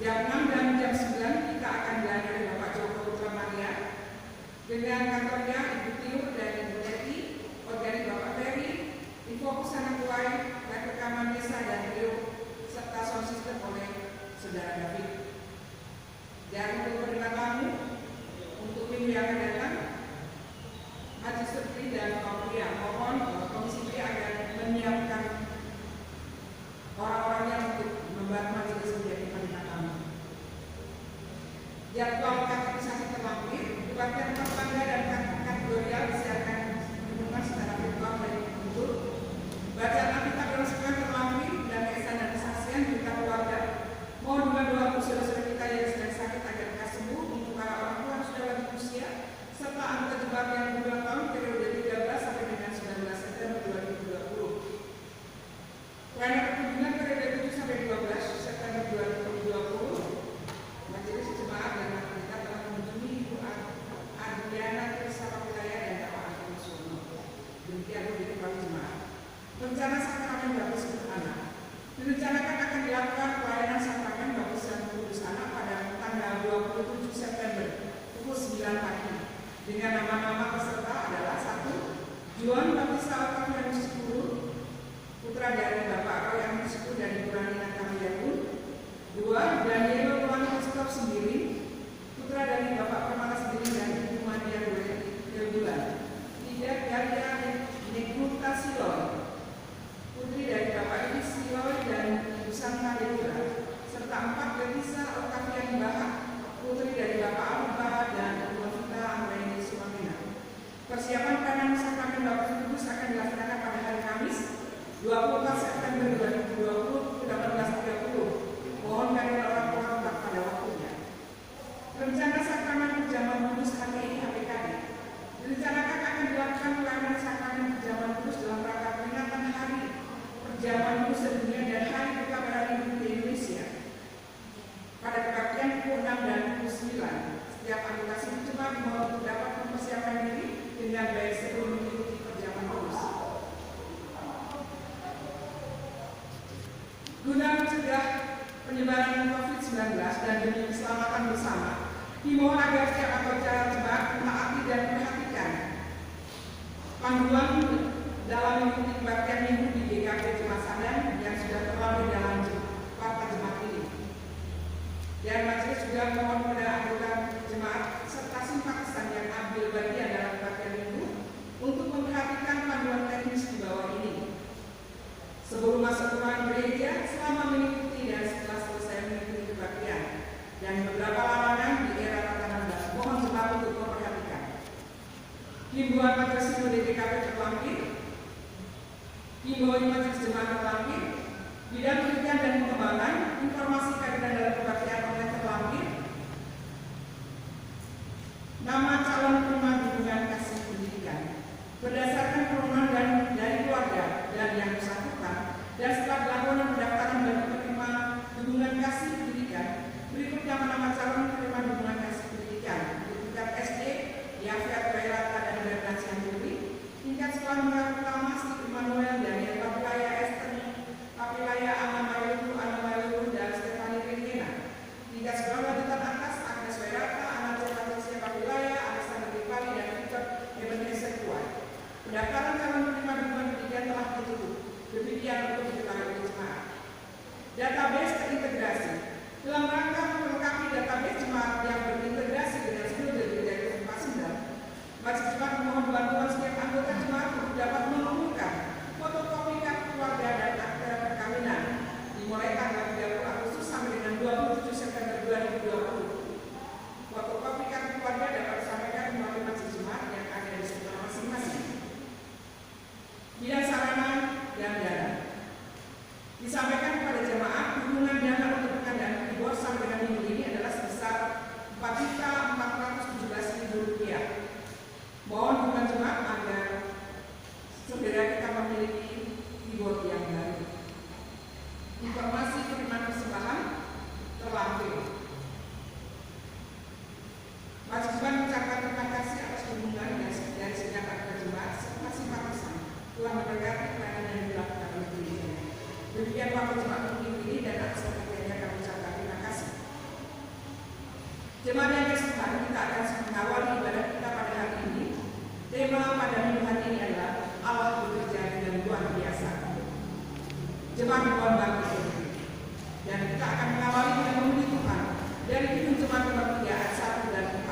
Jam 6 dan jam 9 kita akan dilayani Bapak Joko Putra Maria dengan kantornya Ibu Tiur dan Ibu Teti, organik Bapak Ferry, info pesanan kuai, dan rekaman desa dan video serta sound system oleh Saudara David. Dan untuk penerima tamu untuk minggu yang akan datang, Haji Sutri dan Pak Pria, mohon Komisi B akan menyiapkan orang-orangnya untuk membantu majelis menjadi penerima tamu. Jadwal kategorisasi terlampir, dibagian tangga dan kategorial disiarkan dukungan secara virtual dari Gubernur. Bacaan Alkitab dalam sebuah terlampir dan kesan dan kesaksian berita keluarga. Mohon doa untuk saudara-saudara kita yang sedang sakit agar mereka sembuh, untuk para orang tua yang sudah lanjut usia, serta anggota jemaat yang berulang tahun periode 13 sampai dengan 19 September 2020. Pelayanan perkunjungan periode 7 sampai 12 September 2020. Majelis Jemaat dan kita telah mengunjungi Ibu Adriana Tirsa Wilayah dan Bapak Anton Suwono. Demikian begitu kami jemaat. Rencana sakramen baptis anak. Direncanakan akan dilakukan pelayanan sakramen baptis dan kudus anak pada tanggal 27 September pukul 9 pagi. Dengan nama-nama peserta adalah 1. Juan Baptista Octavianus Guru, putra dari Bapak Roy Anusku dan Ibu Ranina Kamilapun. 2. Daniel Tuan Christoph sendiri, putra dari Bapak Permana sendiri dan Ibu Maria Bulan. 3. Daria Negrunta Siloy, putri dari Bapak Ibu Siloy dan Ibu Santa Deura. Serta 4. Leticia Octavian Baha, putri dari Bapak Abu Baha dan Ibu Vita Anggraini Sumamina. Persiapan pelayanan sakramen baptis kudus akan dilaksanakan pada hari Kamis 24 September 2020 pukul 18.30. Mohon kehadiran orang tua tetap pada waktunya. Rencana sakramen perjamuan kudus HPI HPKD. Direncanakan akan dilakukan pelayanan sakramen perjamuan kudus dalam rangka peringatan Hari Perjamuan Kudus Sedunia dan Hari Kekebalan Ibu di Indonesia pada kebaktian pukul 6 dan pukul 9. Setiap anggota sidang jemaat mohon untuk dapat mempersiapkan diri dengan baik sebelum mengikuti perjamuan kudus. Guna mencegah penyebaran COVID-19 dan demi keselamatan bersama, dimohon agar setiap anggota jemaat mentaati dan memperhatikan panduan dalam mengikuti kebaktian minggu di GKP Jemaat Sadang yang sudah terlalu dalam para jemaat ini. Dan majelis juga mohon kepada anggota jemaat serta simpatisan yang ambil bagian dalam kebaktian minggu untuk memperhatikan panduan teknis di bawah ini. Sebelum masuk ke ruangan gereja, selama mengikuti dan setelah selesai mengikuti kebaktian, dan beberapa larangan di era tatanan baru, mohon jemaat untuk memperhatikan. Himbauan Majelis Sinode DKP terlampir, himbauan Majelis Jemaat terlampir, bidang penelitian dan pengembangan, informasi kehadiran dalam kebaktian oleh terlampir, nama calon penerima dukungan kasih pendidikan, berdasarkan permohonan dari keluarga dan yang bersangkutan, dan setelah dilakukan pendaftaran bagi penerima dukungan kasih pendidikan, berikut nama-nama calon penerima dukungan kasih pendidikan untuk tingkat SD, Yafet Wairata dan Bernard Sianturi, tingkat sekolah menengah pertama Siti Immanuel dan Papilaya Esther, Papilaya Anamayu dan Stefani Rengena, tingkat sekolah lanjutan atas Agnes Wairata, Anato Patricia Papilaya, Alexander Rivali dan Victor Ebenezer Kuai. Pendaftaran calon penerima dukungan pendidikan telah ditutup. Demikian untuk diketahui jemaat. Database terintegrasi. Dalam rangka melengkapi database jemaat yang berintegrasi dengan seluruh dari Pasundan, Majelis Jemaat memohon bantuan setiap anggota jemaat untuk dapat Jemaat yang tersebar, kita akan mengawali ibadah kita pada hari ini. Tema pada minggu hari ini adalah Allah bekerja dengan luar biasa. Jemaat mohon bangkit. Dan kita akan mengawali dengan memuji Tuhan dari Kidung Jemaat nomor 3 ayat 1 dan 4.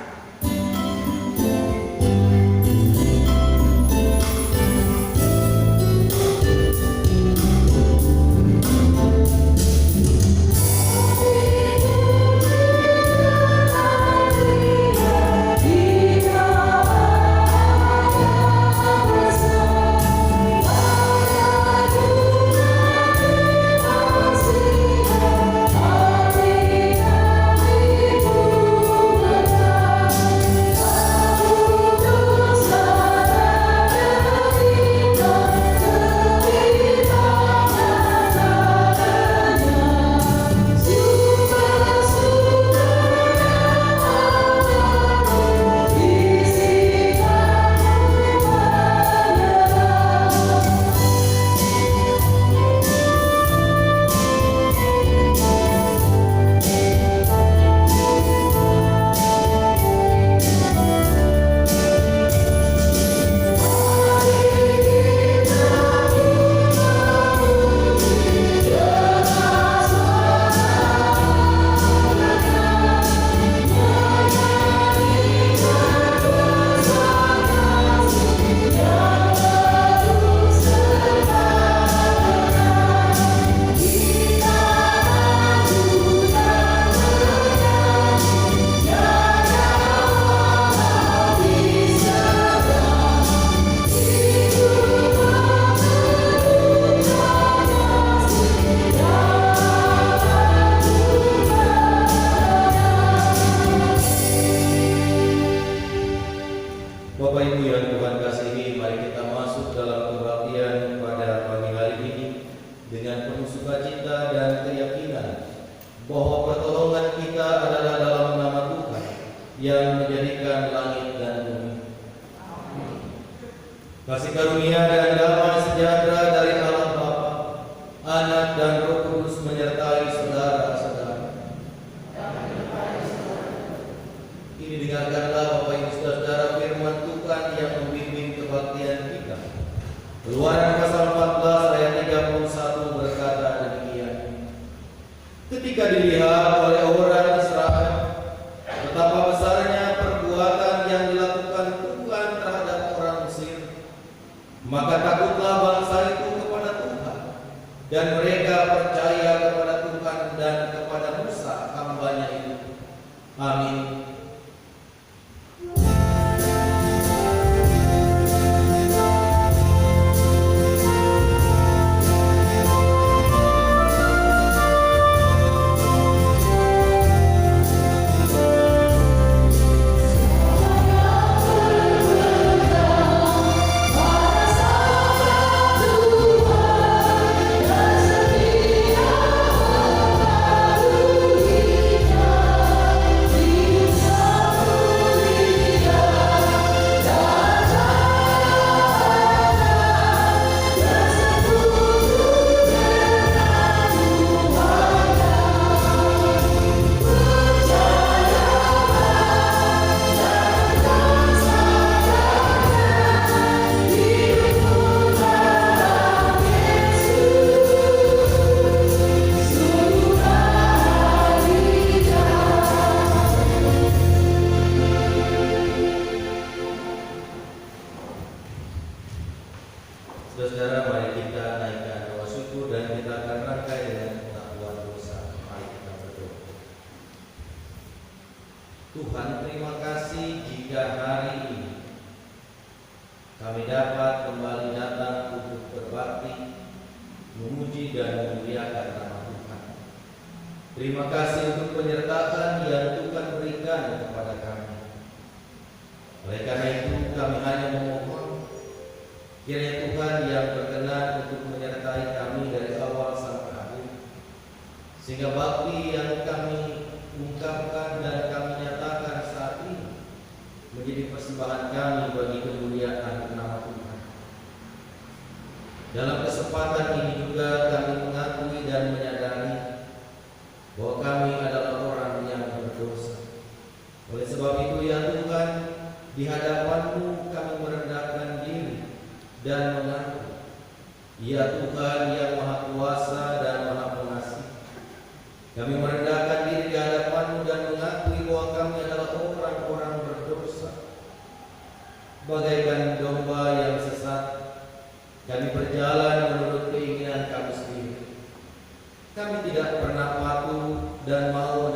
Kasih karunia dan damai sejahtera dari Allah Bapa, Anak dan Roh Kudus menyertai saudara-saudara. Ini dengarkanlah Bapak Ibu Saudara firman Tuhan yang membimbing kebaktian kita. Keluaran pasal 14 ayat 31 berkata demikian. Ketika dilihat oleh orang Israel betapa besarnya perbuatan yang dilakukan Tuhan terhadap orang Mesir, maka takutlah bangsa itu kepada Tuhan, dan mereka percaya kepada Tuhan dan kepada Musa hamba-Nya itu. Amin. Saudara, mari kita naikkan doa syukur dan kita akan rangkai dengan pengakuan dosa. Mari kita berdoa. Tuhan, terima kasih jika hari ini kami dapat kembali datang untuk berbakti, memuji dan memuliakan nama Tuhan. Terima kasih untuk penyertaan yang Tuhan berikan kepada kami. Oleh karena itu kami hanya memohon kiranya Tuhan yang berkenan untuk menyertai kami dari awal sampai akhir, sehingga bakti yang kami ungkapkan dan kami nyatakan saat ini menjadi persembahan kami bagi kemuliaan nama Tuhan. Dalam kesempatan ini juga kami mengakui dan menyadari bahwa kami adalah orang yang berdosa,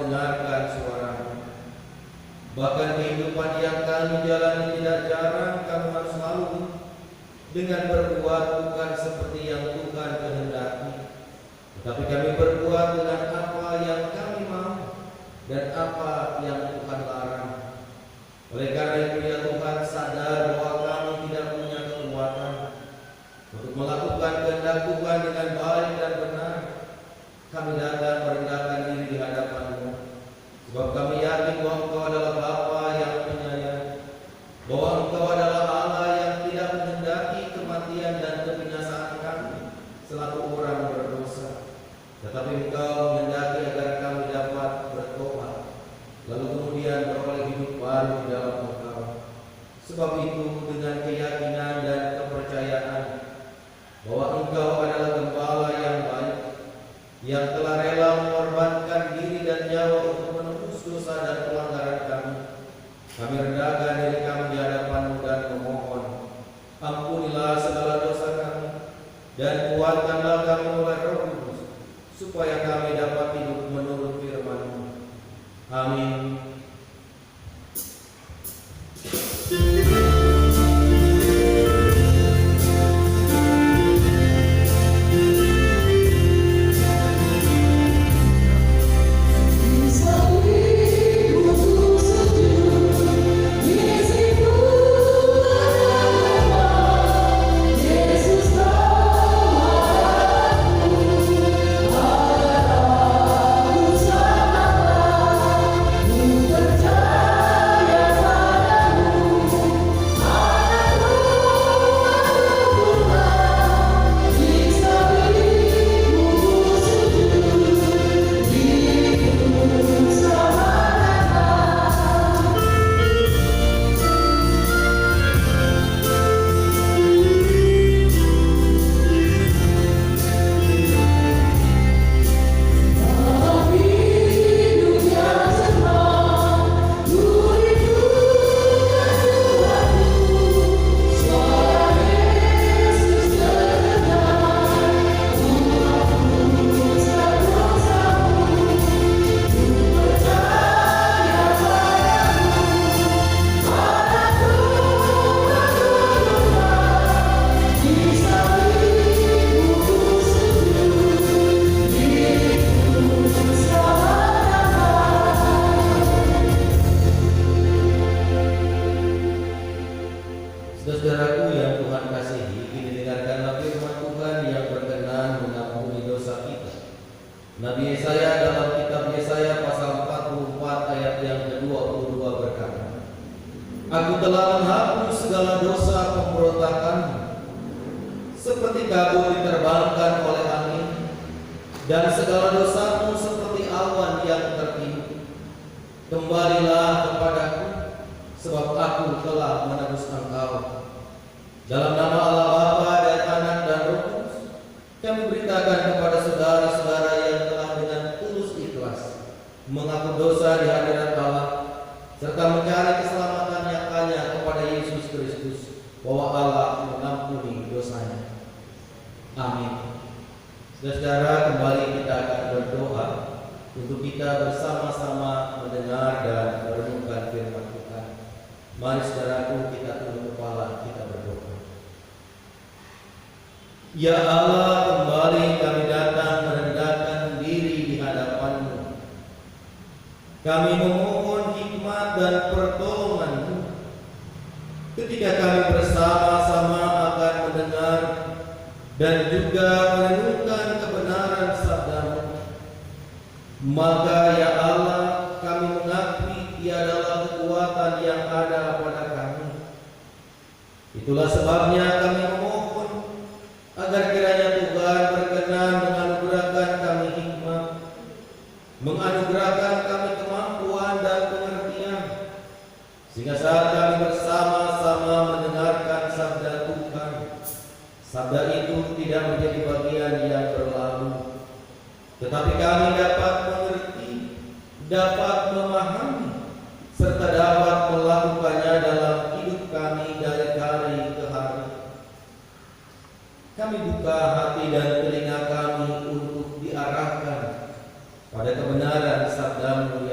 mendengarkan suara-Mu. Bahkan kehidupan yang kami jalani tidak jarang kami harus lalui dengan berbuat bukan seperti yang Tuhan kehendaki, tetapi kami berbuat dengan apa yang kami mau dan apa yang Tuhan larang. Oleh karena itu ya Tuhan, sadar bahwa kami tidak punya kekuatan untuk melakukan kehendak Tuhan dengan baik dan benar. Kami datang merendahkan diri di hadapan-Mu, sebab kami yakin bahwa Engkau adalah Bapa yang penyayang, bahwa Engkau adalah Allah yang tidak menghendaki kematian dan kebinasaan kami selaku orang berdosa, tetapi Engkau menghendaki agar kami dapat bertobat, lalu kemudian beroleh hidup baru di dalam Engkau. Sebab itu dengan keyakinan dan kepercayaan bahwa Engkau adalah Gembala yang baik, yang telah rela mengorbankan diri dan nyawa untuk menebus dosa dan pelanggaran kami rendahkan diri kami di hadapan-Mu dan memohon, ampunilah segala dosa kami dan kuatkanlah kami oleh Roh Kudus, supaya kami dapat hidup menurut firman-Mu. Amin. Saudaraku yang Tuhan kasihi, kini dengarkanlah firman Tuhan yang berkenan mengampuni dosa kita. Nabi Yesaya dalam kitab Yesaya pasal 44 ayat yang ke-22 berkata, Aku telah menghapus segala dosa pemberontakanmu, seperti kabut diterbangkan oleh angin, dan segala dosamu seperti awan yang tertiup. Kembalilah kepadaku, sebab aku telah menebus engkau. Dalam nama Allah Bapa dan Anak dan Roh Kudus, kami beritakan kepada saudara-saudara yang telah dengan tulus ikhlas mengaku dosa di hadirat Allah, serta mencari keselamatannya hanya kepada Yesus Kristus, bahwa Allah mengampuni dosanya. Amin. Saudara, kembali kita akan berdoa untuk kita bersama-sama mendengar dan merenungkan firman Tuhan. Mari saudaraku, kita tunduk kepala, kita berdoa. Ya Allah, kembali kami datang merendahkan diri di hadapan-Mu. Kami memohon hikmat dan pertolongan-Mu ketika kami bersama-sama akan mendengar dan juga merenungkan kebenaran sabda-Mu. Maka ya Allah, kami mengakui tiadalah kekuatan yang ada pada kami. Itulah sebabnya kami memohon agar kiranya Tuhan berkenan menganugerahkan kami hikmat, menganugerahkan kami kemampuan dan pengertian, sehingga saat kami bersama-sama mendengarkan sabda Tuhan, sabda itu tidak menjadi bagian yang berlalu, tetapi kami dapat mengerti, dapat memahami, serta dapat melakukannya dalam hidup kami dari hari ke hari. Kami buka hati dan telinga kami untuk diarahkan pada kebenaran sabda-Mu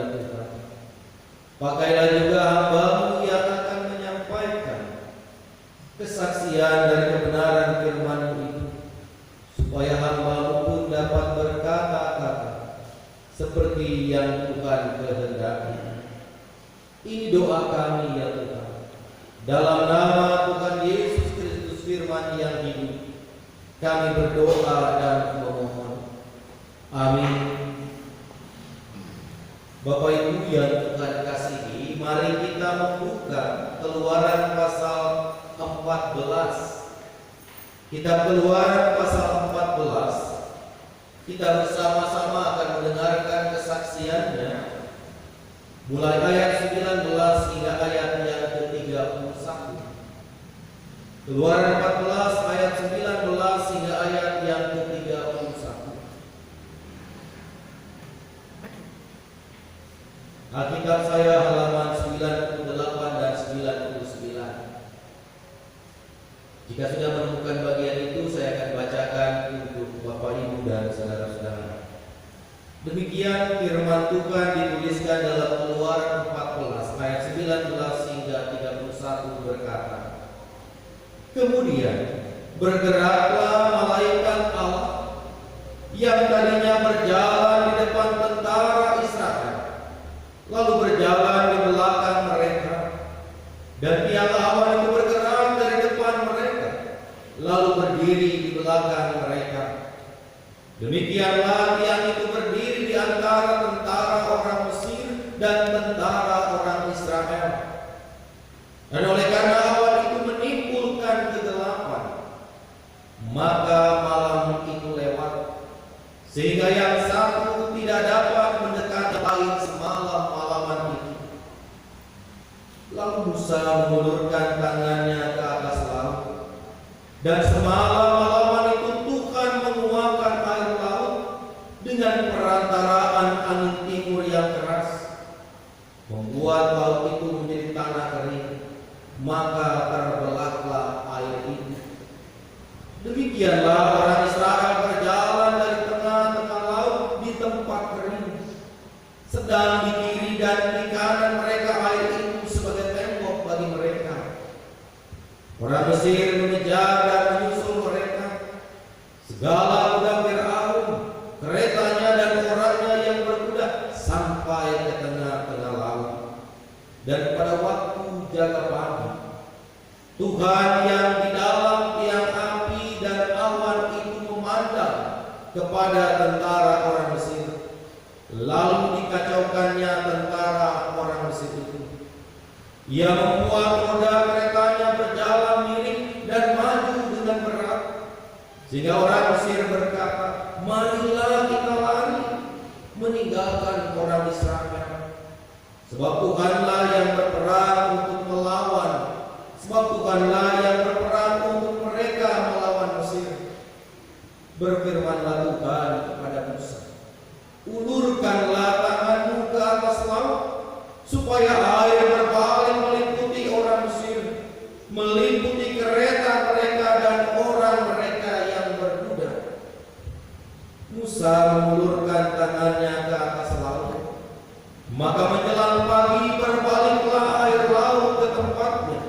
Pakailah juga hamba-Mu yang akan menyampaikan kesaksian dari kebenaran firman-Mu itu, supaya hamba-Mu pun dapat berkata-kata seperti yang Tuhan kehendaki. Ini doa kami ya Tuhan, dalam nama Tuhan Yesus Kristus firman yang hidup, kami berdoa dan memohon. Amin. Bapak Ibu yang Tuhan kasihi, mari kita membuka Keluaran pasal 14. Kitab Keluaran pasal 14. Kita bersama-sama akan mendengarkan kesaksiannya mulai ayat 19 hingga ayat yang ke-31. Keluaran 14 ayat 19 hingga ayat yang ke-31. Alkitab saya halaman 98 dan 99. Jika sudah menemukan bagian itu, saya akan bacakan untuk Bapak Ibu dan saudara-saudara. Demikian firman Tuhan dituliskan dalam Keluaran 14 ayat 19 hingga 31 berkata, kemudian bergeraklah malaikat Allah yang tadinya berjalan di depan tentara Israel, lalu berjalan di belakang mereka, dan tiang awan itu bergerak dari depan mereka, lalu berdiri di belakang mereka. Demikianlah tiang itu berdiri di antara tentara orang Mesir dan tentara orang Israel. Dan oleh karena awan itu menimbulkan kegelapan, maka malam itu lewat, sehingga yang satu tidak dapat mendekati lain semalam-malaman itu. Lalu Musa mengulurkan tangannya ke atas laut, dan semalam-malaman itu Tuhan menguapkan air laut dengan perantaraan angin timur yang keras, membuat laut itu menjadi tanah kering, maka terbelahlah air itu. Demikianlah orang Israel berjalan dari tengah-tengah laut di tempat kering, sedang di kiri dan di kanan mereka air itu sebagai tembok bagi mereka. Orang Mesir mengejar dan menyusul mereka. Segala kuda Firaun, keretanya dan orangnya yang berkuda sampai ke tengah-tengah laut. Dan pada waktu jaga pagi, Tuhan yang di dalam tiang api dan awan itu memandang kepada tentara orang Mesir, lalu dikacaukannya tentara orang Mesir itu. Ia membuat roda keretanya berjalan miring dan maju dengan berat, sehingga orang Mesir berkata, marilah kita lari meninggalkan orang Israel, sebab Tuhanlah yang berperang untuk melawan, sebab Tuhanlah yang berperang untuk mereka melawan Mesir. Berfirmanlah Tuhan kepada Musa, ulurkanlah tanganmu ke atas laut, supaya air berpaling meliputi orang Mesir, meliputi kereta mereka dan orang mereka yang berkuda. Musa mengulurkan tangannya ke atas laut, maka menjelang pagi berbaliklah air laut ke tempatnya,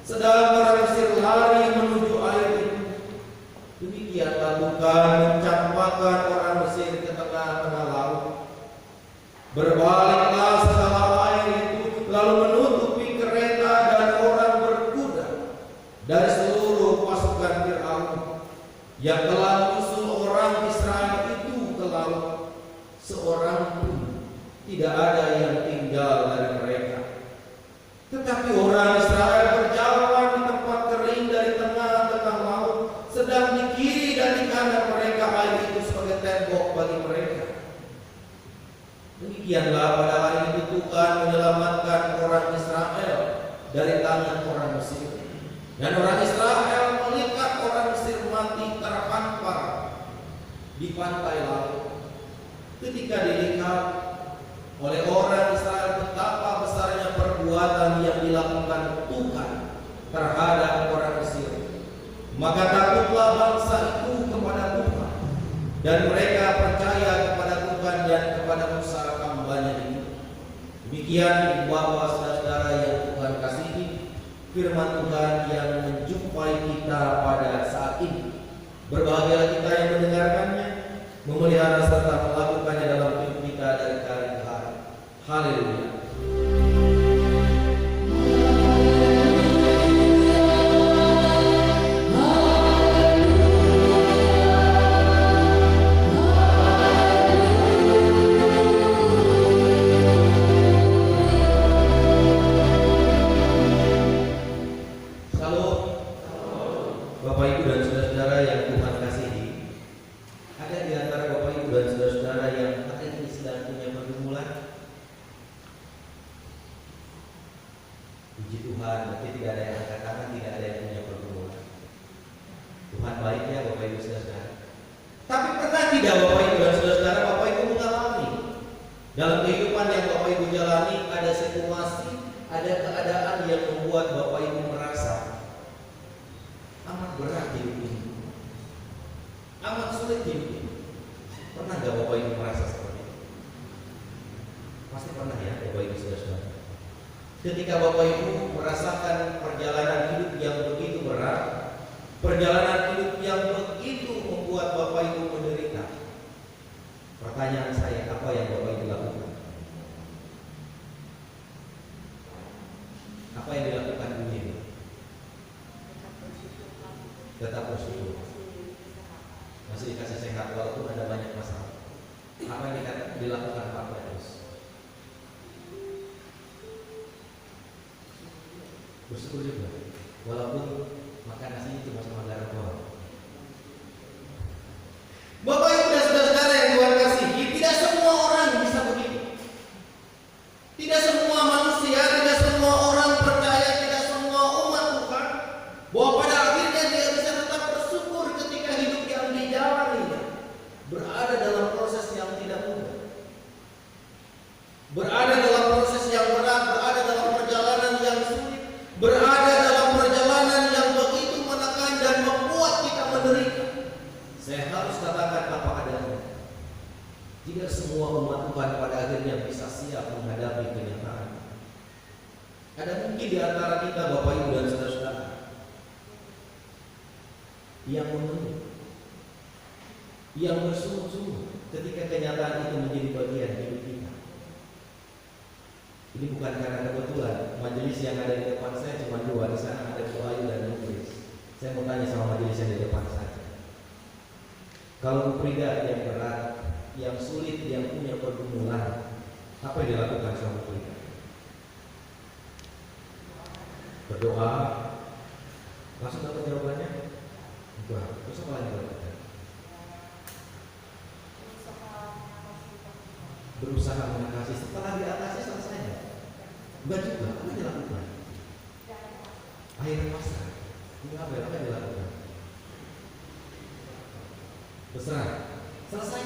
sedang orang Mesir lari menuju air itu. Demikianlah Tuhan mencampakkan orang Mesir ke tengah-tengah laut. Berbaliklah segala air itu, lalu menutupi kereta dan orang berkuda dari seluruh pasukan Firaun yang telah menyusul orang Israel itu ke laut. Seorang pun tidak ada yang tinggal dari mereka. Tetapi orang Israel berjalan di tempat kering dari tengah-tengah laut, sedang di kiri dan di kanan mereka air itu sebagai tembok bagi mereka. Demikianlah pada hari itu Tuhan menyelamatkan orang Israel dari tangan orang Mesir, dan orang Israel melihat orang Mesir mati terhampar di pantai laut. Ketika dilihat oleh orang Israel betapa besarnya perbuatan yang dilakukan Tuhan terhadap orang Mesir, maka takutlah bangsa itu kepada Tuhan, dan mereka percaya kepada Tuhan dan kepada Musa hambanya itu. Demikian Bapak saudara-saudara yang Tuhan kasihi, firman Tuhan yang menjumpai kita pada saat ini. Berbahagialah kita yang mendengarkannya, memelihara serta melakukannya dalam hidup kita dari hari ke hari. Haleluya. Bapak Ibu dan saudara-saudara yang Tuhan kasihi, ada di antara Bapak Ibu dan saudara-saudara yang hari ini sedang punya pergumulan. Puji Tuhan, berarti tidak ada yang angkat tangan, tidak ada yang punya pergumulan. Tuhan baik ya Bapak Ibu saudara. Tapi pernah tidak Bapak Ibu dan saudara-saudara, Bapak Ibu mengalami dalam kehidupan yang Bapak Ibu jalani ada situasi, ada keadaan yang membuat Bapak Ibu merasa amat berat hidup ini, amat sulit hidup ini. Pernah gak Bapak Ibu merasa seperti itu? Pasti pernah ya Bapak Ibu saudara-saudara. Ketika Bapak Ibu merasakan perjalanan hidup yang begitu berat, perjalanan hidup yang begitu membuat Bapak Ibu menderita, pertanyaan saya, apa yang Bapak Ibu lakukan? Apa yang dilakukan ini? Tetap bersyukur, masih dikasih sehat walaupun ada banyak masalah. Apa yang dilakukan Pak Petrus? Bersyukur juga, walaupun makan nasinya cuma sama garam doang. Bapak Ibu dan saudara-saudara yang Tuhan kasihi, tidak semua orang bisa begitu. Tidak semua manusia, tidak semua orang percaya, tidak semua umat Tuhan bahwa pada akhirnya dia bisa tetap bersyukur ketika hidup yang dijalani berada dalam proses yang tidak mudah, berada dalam proses yang berat, berada dalam perjalanan yang sulit, berada dalam perjalanan yang begitu menekan dan membuat kita menderita. Saya harus katakan apa adanya. Tidak semua umat Tuhan pada akhirnya bisa siap menghadapi kenyataan. Ada mungkin di antara kita Bapak Ibu dan saudara-saudara yang mengeluh, yang bersungguh-sungguh ketika kenyataan itu menjadi bagian hidup kita. Ini bukan karena kebetulan majelis yang ada di depan saya cuma dua, di sana ada Bu Ayu dan Bu Kris. Saya mau tanya sama majelis yang di depan saja. Kalau Bu Frida yang berat, yang sulit, yang punya pergumulan, apa yang dilakukan sama Bu Frida? Berdoa, langsung dapat jawabannya? Enggak, terus apa lagi dilakukan? Berusaha mengatasi, setelah diatasi selesai. Enggak juga, apa yang dilakukan? Air pasrah. Ini apa yang dilakukan? Besar, selesai.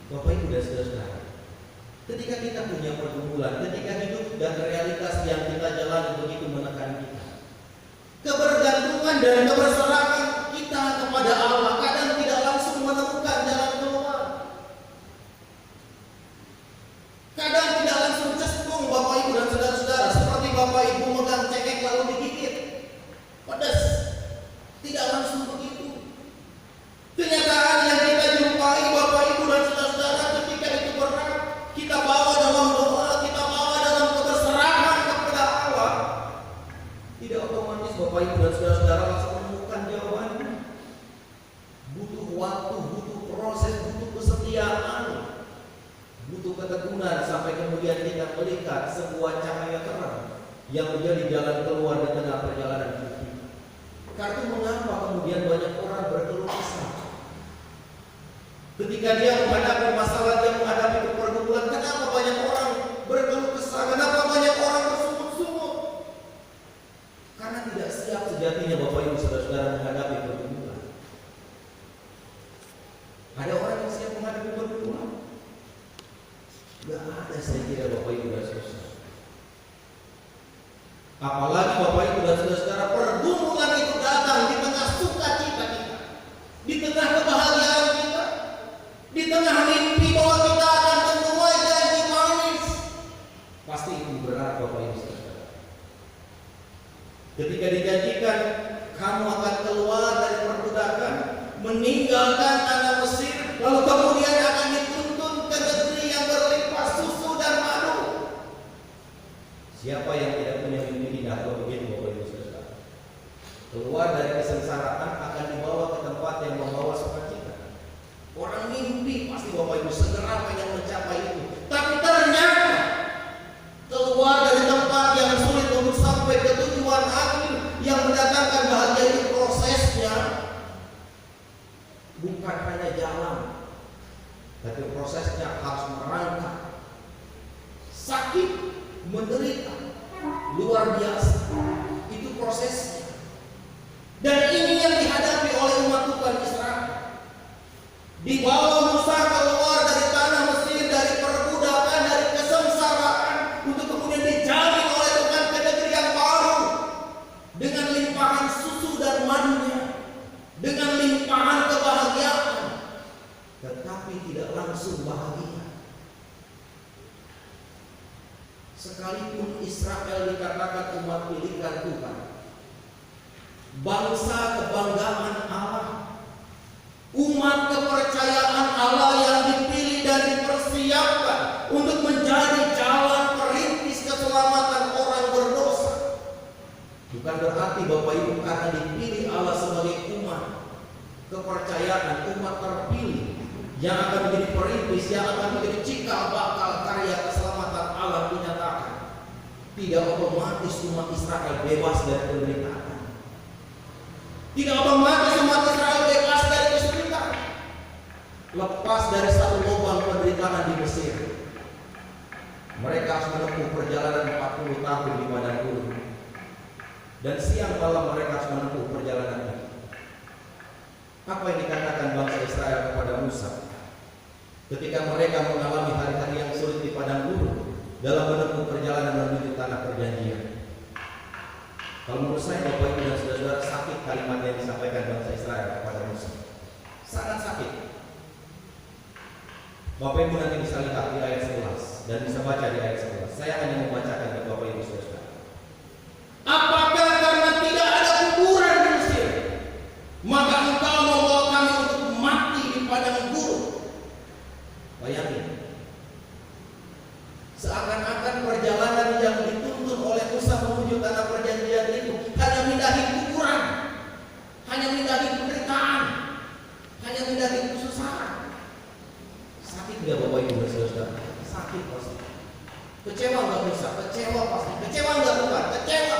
Bapak Ibu dan saudara-saudara, ketika kita punya pergumulan, ketika hidup dan realitas yang kita jalani begitu menekan kita, kebergantungan dan keberserahan kita kepada Allah kadang tidak langsung menemukan jalan keluar. Kadang tidak langsung cesplung Bapak Ibu dan saudara-saudara, seperti Bapak Ibu megang cekek lalu digigit, pedas. Tidak langsung begitu. Kenyataan yang kita jumpai Bapak Ibu dan saudara-saudara ketika itu berat, kita bawa dalam doa, kita bawa dalam keberserahan kepada Allah. Tidak otomatis Bapak Ibu dan saudara-saudara langsung menemukan jawabannya. Butuh waktu, butuh proses, butuh kesetiaan, butuh ketekunan sampai kemudian kita melihat sebuah cahaya terang yang menjadi jalan keluar di tengah perjalanan hidup kita. Karena mengapa kemudian banyak orang berkeluh kesah ketika dia menghadapi masalah, dia menghadapi pergumulan? Kenapa banyak orang berkeluh kesah? Kenapa banyak orang bersungut-sungut? Karena tidak siap sejatinya Bapak Ibu saudara-saudara menghadapi pergumulan. Ada orang yang siap menghadapi pergumulan? Gak ada, saya kira Bapak Ibu dan saudara. Apalagi Bapak Ibu dan saudara-saudara, pergumulan itu datang di tengah sukacita kita, di tengah kebahagiaan kita, di tengah mimpi bahwa kita akan menuai kamu akan keluar dari perbudakan, meninggalkan tanah Mesir, lalu kemudian akan dituntun ke negeri yang berlimpah susu dan madu. Siapa yang tidak punya mimpi indah kalau begitu, Bapak Ibu Saudara? Keluar dari kesengsaraan akan dibawa ke tempat yang membawa sukacita. Orang mimpi pasti Bapak Ibu segera pengen mencapai itu. Tapi ternyata keluar dari tempat yang sulit untuk sampai ke tujuan akhir yang mendatangkan bahagia itu prosesnya bukan hanya jalan, tapi prosesnya harus merangkak, sakit, menderita, luar biasa. Itu prosesnya. Dan ini yang dihadapi oleh umat Tuhan Israel. Dibawa Musa keluar dari tanah Mesir, dari perbudakan, dari kesengsaraan, untuk kemudian dijamin oleh Tuhan ke negeri yang baru dengan limpahan susu dan madunya, dengan limpahan kebahagiaan, tetapi tidak langsung bahagia. Sekalipun Israel dikatakan umat pilihan Tuhan, bangsa kebanggaan Allah, umat kepercayaan Allah yang dipilih dan dipersiapkan untuk menjadi jalan perintis keselamatan orang berdosa. Bukan berarti Bapak Ibu karena dipilih Allah sebagai umat kepercayaan, umat terpilih yang akan menjadi perintis, yang akan menjadi cikal bakal karya keselamatan Allah dinyatakan, tidak otomatis umat Israel bebas dari penderitaan. Tidak otomatis umat Israel bebas dari kesulitan, lepas dari satu lubang penderitaan di Mesir. Mereka harus menempuh perjalanan 40 tahun di padang gurun, dan siang malam mereka harus menempuh perjalanan itu. Apa yang dikatakan bangsa Israel kepada Musa ketika mereka mengalami hari-hari yang sulit di padang gurun dalam menempuh perjalanan menuju tanah perjanjian? Kalau menurut saya Bapak Ibu dan Saudara, sakit kalimat yang disampaikan bangsa Israel kepada Musa. Sangat sakit. Bapak Ibu nanti bisa lihat di ayat 11 dan bisa baca di ayat 11. Saya hanya membacakan ke Bapak Ibu Saudara. Apakah karena tidak ada kuburan di Mesir, maka engkau membawa kami untuk mati di padang gurun? Bayangin, seakan-akan perjalanan yang dituntun oleh Musa menuju tanah perjanjian itu hanya mindahin kuburan, hanya mindahin penderitaan, hanya mindahin kesusahan. Sakit nggak Bapak Ibu dan Saudara? Sakit pasti. Kecewa nggak bisa? Kecewa pasti. Kecewa nggak Tuhan? Kecewa.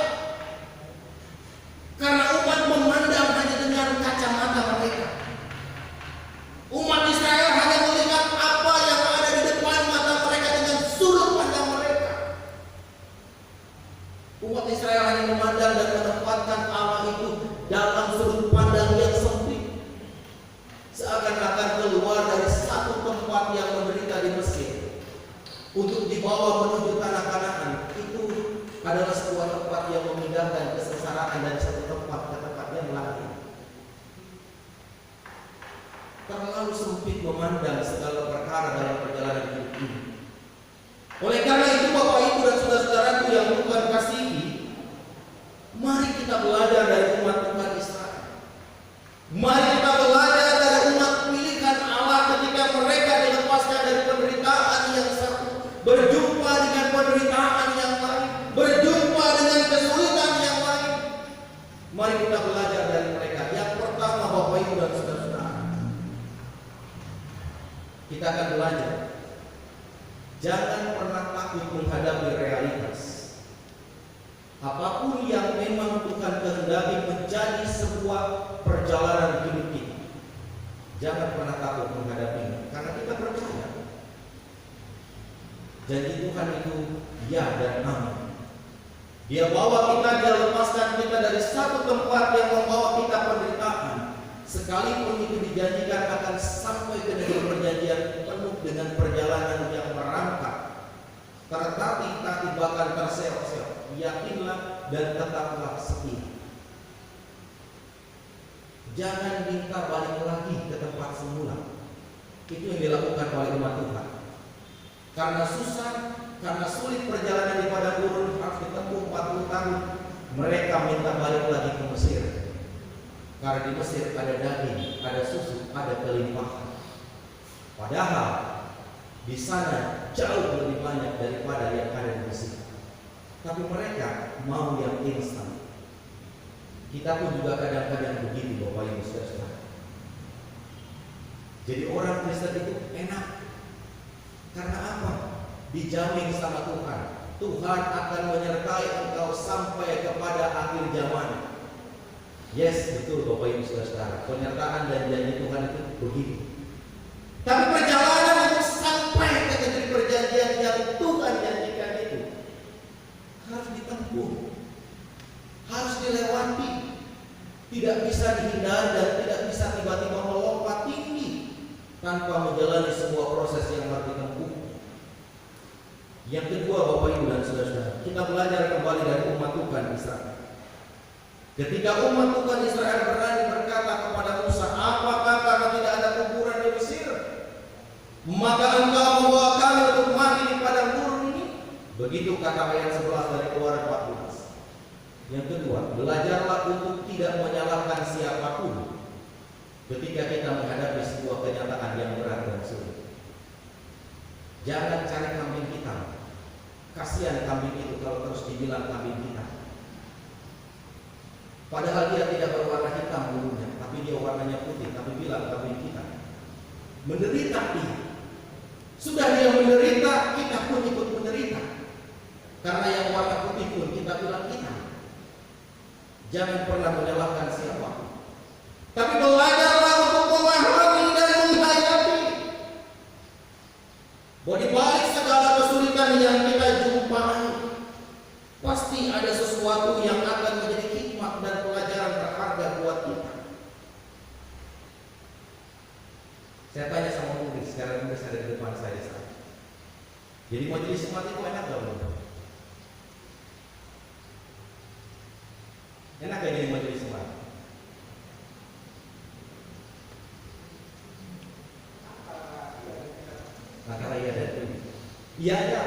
Karena umat memandang hanya dengan kacamata mereka. Umat Israel hanya melihat apa yang ada di depan mata mereka dengan sudut pandang mereka. Umat Israel hanya memandang dan menempatkan Allah itu dalam sudut pandang yang sempit, seakan-akan keluar dari satu tempat yang menderita di Mesir untuk dibawa menuju tanah Kanaan. Itu adalah sebuah tempat yang memindahkan kesengsaraan dari satu tempat ke tempat yang lain. Terlalu sempit memandang segala perkara dalam perjalanan hidup ini. Oleh karena itu Bapak Ibu dan saudara-saudaraku yang Tuhan kasihi, mari kita belajar dari umat Tuhan Israel. Mari kita belajar dari umat pilihan Allah ketika mereka dilepaskan dari penderitaan yang satu, berjumpa dengan penderitaan yang lain, berjumpa dengan kesulitan yang lain. Mari kita belajar dari mereka. Yang pertama Bapak Ibu dan saudara-saudara, kita akan belajar, jangan pernah takut menghadapi realitas. Apapun yang memang Tuhan kehendaki menjadi sebuah perjalanan hidup kita, jangan pernah takut menghadapinya, karena kita percaya janji Tuhan itu ya dan amin. Dia bawa kita, dia lepaskan kita dari satu tempat yang membawa kita penderitaan, sekalipun itu dijanjikan akan sampai ke negeri perjanjian penuh dengan perjalanan yang merangkak, tertatih-tatih bahkan terseok-seok. Yakinlah dan tetaplah setia. Jangan minta balik lagi ke tempat semula. Itu yang dilakukan oleh umat Tuhan. Karena susah, karena sulit perjalanan di padang gurun harus ditempuh 40 tahun, mereka minta balik lagi ke Mesir. Karena di Mesir ada daging, ada susu, ada kelimpahan. Padahal di sana jauh lebih banyak daripada yang ada di Mesir. Tapi mereka mau yang instan. Kita pun juga kadang-kadang begitu, Bapak Ibu Saudara. Jadi orang Kristen itu enak. Karena apa? Dijamin sama Tuhan. Tuhan akan menyertai engkau sampai kepada akhir zaman. Yes, betul Bapak Ibu Saudara. Penyertaan dan janji Tuhan itu begitu. Tapi perjalanan untuk sampai ke negeri perjanjian yang Tuhan janjikan itu harus ditempuh, harus dilewati. Tidak bisa dihindari dan tidak bisa tiba-tiba melompat tinggi tanpa menjalani sebuah proses yang harus ditempuh. Yang kedua, Bapak Ibu dan Saudara, kita belajar kembali dari umat Tuhan Israel. Ketika umat Tuhan Israel berani berkata kepada Musa, apakah karena tidak ada kuburan di Mesir, maka engkau membawa kami untuk mati di padang gurun ini? Begitu kata ayat 11 dari Keluaran 14. Yang kedua, belajarlah untuk tidak menyalahkan siapapun ketika kita menghadapi sebuah kenyataan yang berat dan sulit. Jangan cari kambing hitam. Kasihan kambing itu kalau terus dibilang kambing hitam. Padahal dia tidak berwarna hitam bulunya, tapi dia warnanya putih, tapi bilang kambing hitam. Menderita dia. Sudah dia menderita, kita pun ikut menderita. Karena yang warna putih pun kita bilang hitam. Jangan pernah menyalahkan siapa. Tapi belajarlah untuk memahami dan menghayati bahwa di balik segala kesulitan yang kita jumpai, pasti ada sesuatu yang akan menjadi hikmat dan pelajaran berharga buat kita. Saya tanya sama murid, sekarang murid ada di depan saya sekarang. Jadi majelis umat itu enak gak bro? Enak gak jadi majelis umat? Antara iya dan tidak. Iya aja.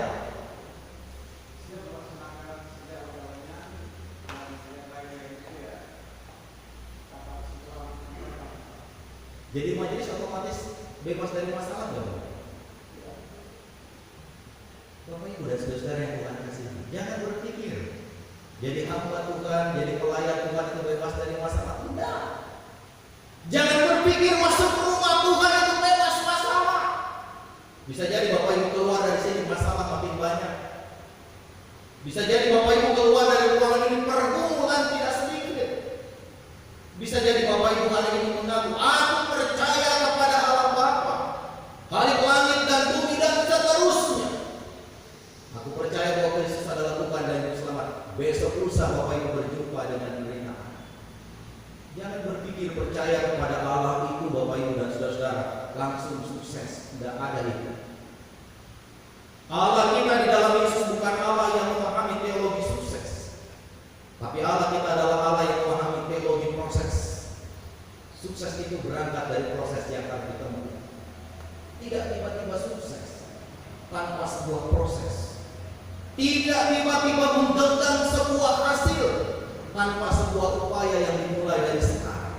Jadi majelis otomatis bebas dari masalah dong. Bapak Ibu dan saudara yang Tuhan kasih, jangan berpikir jadi hamba Tuhan, jadi pelayan Tuhan itu bebas dari masalah. Tidak. Jangan berpikir masuk rumah Tuhan itu bebas masalah. Bisa jadi Bapak Ibu keluar dari sini masalah makin banyak. Bisa jadi Bapak Ibu keluar dari ruangan ini pergumulan tidak sedikit. Bisa jadi Bapak Ibu hari ini mengaku, aku percaya kepada Allah Bapa, Khalik langit dan bumi dan seterusnya. Aku percaya bahwa Kristus adalah Tuhan dan Juru Selamat. Besok lusa Bapak Ibu berjumpa dengan penderitaan. Jangan berpikir percaya kepada Allah itu Bapak Ibu dan saudara-saudara langsung sukses. Tidak ada itu. Allah kita di dalam Yesus bukan Allah yang memahami teologi sukses, tapi Allah kita adalah Allah yang memahami teologi proses. Sukses itu berangkat dari proses yang akan ditemui. Tidak tiba-tiba sukses tanpa sebuah proses. Tidak tiba-tiba menggenggam sebuah hasil tanpa sebuah upaya yang dimulai dari sekarang.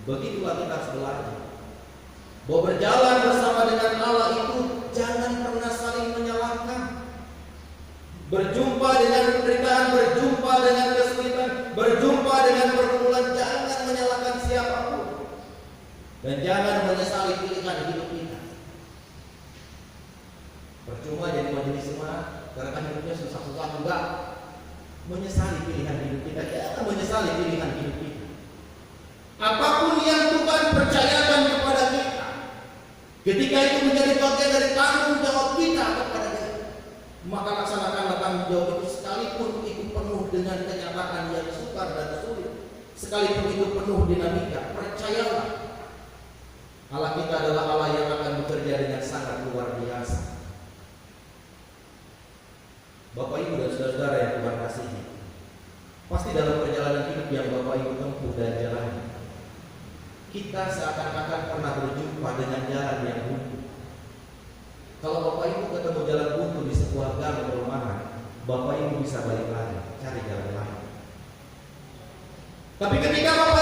Begitulah kita harus belajar bahwa berjalan bersama dengan Allah itu jangan pernah saling menyalahkan. Berjumpa dengan penderitaan, berjumpa dengan kesulitan, berjumpa dengan pergumulan, jangan menyalahkan siapapun dan jangan menyesali pilihan hidup kita. Percuma jadi majelis umat karena hidupnya susah-susah, enggak. Menyesali pilihan hidup kita, jangan menyesali pilihan hidup kita. Apapun yang Tuhan percayakan kepada kita, ketika itu menjadi bagian dari tanggung jawab kita kepada dia, maka laksanakanlah tanggung jawab itu sekalipun itu penuh dengan kenyataan yang sukar dan sulit, sekalipun itu penuh dinamika. Percayalah, Allah kita adalah Allah yang akan bekerja dengan sangat luar biasa. Bapak Ibu dan saudara yang Tuhan kasihi, pasti dalam perjalanan hidup yang Bapak Ibu tempuh dan jalani, kita seakan-akan pernah berjumpa dengan jalan yang buntu. Kalau Bapak Ibu ketemu jalan buntu di sebuah gang perumahan, Bapak Ibu bisa balik lagi, cari jalan lain. Tapi ketika Bapak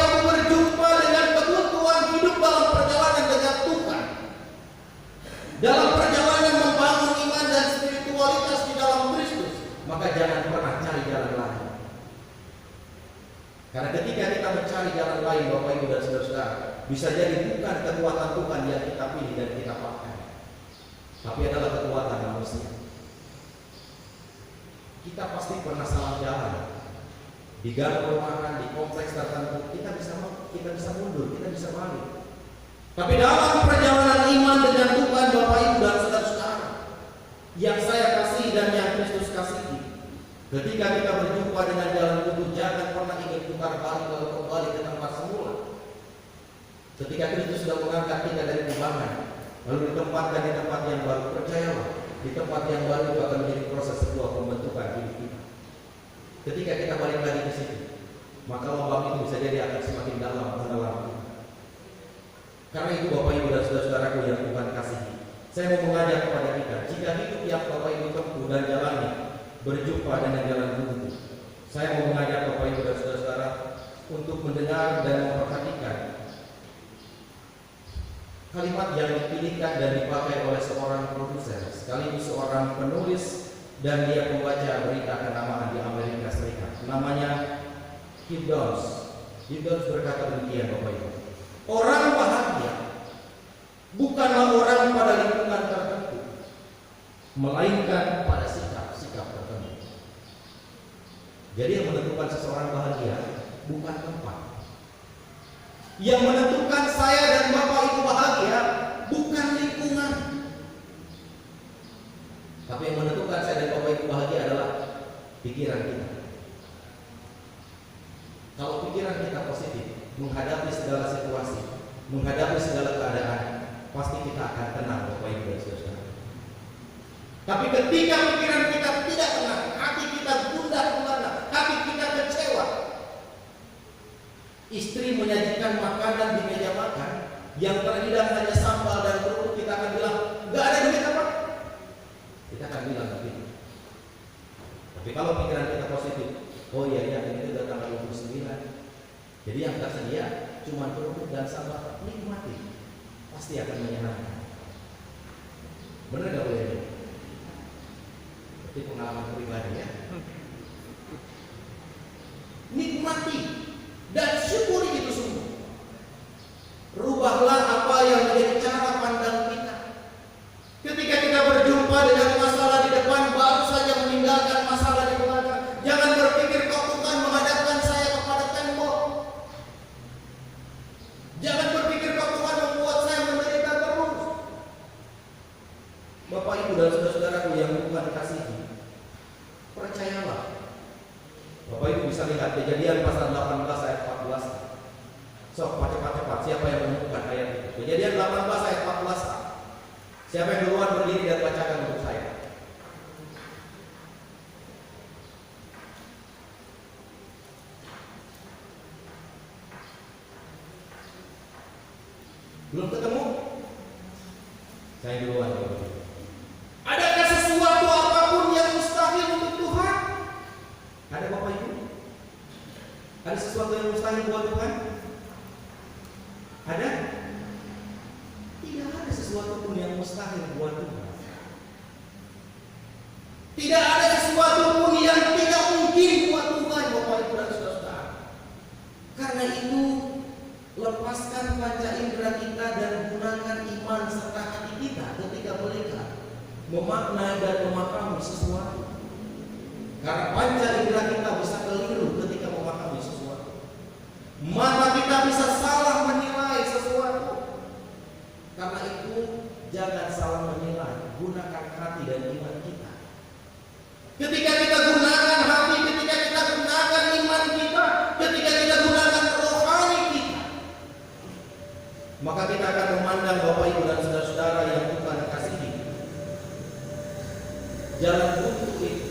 Karena ketika kita mencari jalan lain, Bapak Ibu dan Saudara-saudara, bisa jadi bukan kekuatan Tuhan yang kita pilih dan kita pakai, tapi adalah kekuatan manusia. Kita pasti pernah salah jalan. Di gang perumahan, di kompleks tertentu, kita bisa mundur, kita bisa balik. Tapi dalam perjalanan iman dengan Tuhan, Bapak Ibu dan Saudara-saudara, yang saya kasih dan yang Kristus kasihi, ketika kita berjumpa dengan jalan buntu, jangan pernah ingin putar balik lalu kembali ke tempat semula. Ketika Kristus sudah mengangkat kita dari kubangan, lalu ditempatkan di tempat yang baru, percayalah, di tempat yang baru itu akan menjadi proses sebuah pembentukan hidup kita. Ketika kita balik lagi ke situ, maka lubang itu bisa jadi akan semakin dalam mendalam. Karena itu Bapak Ibu dan Saudara-saudaraku yang Tuhan kasihi, saya mau mengajak kepada kita, jika hidup yang Bapak Ibu tempuh dan jalani berjumpa dengan jalan buntu, saya mau mengajak Bapak Ibu dan Saudara-saudara untuk mendengar dan memperhatikan kalimat yang dipilihkan dan dipakai oleh seorang produser, sekaligus seorang penulis dan dia pembaca berita kenamaan di Amerika Serikat. Namanya Hugh Downs. Hugh Downs berkata demikian, Bapak Ibu. Orang bahagia bukanlah orang pada lingkungan tertentu, melainkan pada sikap-sikap tertentu. Jadi yang menentukan seseorang bahagia bukan tempat. Yang menentukan saya dan Bapak Ibu bahagia bukan lingkungan. Tapi yang menentukan saya dan Bapak Ibu bahagia adalah pikiran kita. Kalau pikiran kita positif, menghadapi segala situasi, menghadapi segala keadaan, pasti kita akan tenang, Bapak Ibu dan Saudara. Tapi ketika pikiran kita tidak tenang, hati kita gundah gulana, hati kita kecewa, istri menyajikan makanan di meja makan yang terhidang hanya sambal dan kerupuk, kita akan bilang, nggak ada duit apa? Kita akan bilang begitu. Tapi kalau pikiran kita positif, oh iya ini udah tanggal 29, jadi yang tersedia cuma kerupuk dan sambal, nikmati, pasti akan menyenangkan. Benar nggak boleh? Berarti pengalaman pribadi ya. Nikmati dan syukuri itu semua. Rubahlah apa yang menjadi cara pandang kita. Ketika kita berjumpa dengan masalah di depan, baru saja meninggalkan masalah di belakang. Jangan berpikir kok Tuhan menghadapkan saya kepada tembok. Jangan berpikir kok Tuhan membuat saya menderita terus. Bapak Ibu dan saudara-saudaraku yang Tuhan kasihi, percayalah. Bapak Ibu bisa lihat Kejadian pasal 18 ayat 14. Sok cepat-cepat siapa yang menemukan ayat itu? Kejadian 18 ayat 14. Siapa yang duluan berdiri dan bacakan untuk saya? Belum ketemu? Saya duluan. Adakah sesuatu apapun yang mustahil untuk Tuhan? Ada Bapak Ibu? Ada sesuatu yang mustahil buat Tuhan? Ada? Tidak ada sesuatu pun yang mustahil buat Tuhan. Tidak ada sesuatu pun yang tidak mungkin buat Tuhan, Bapak Ibu dan Saudara. Karena itu, lepaskan panca indera kita dan gunakan iman serta hati kita ketika melihat, memaknai dan memahami sesuatu. Karena panca indera kita bisa keliru ketika memahami sesuatu. Mata kita bisa salah menilai sesuatu. Karena itu jangan salah menilai, gunakan hati dan iman kita. Ketika kita gunakan hati, ketika kita gunakan iman kita, ketika kita gunakan rohani kita, maka kita akan memandang Bapak Ibu dan saudara-saudara yang Tuhan kasihi. Jalan buntu itu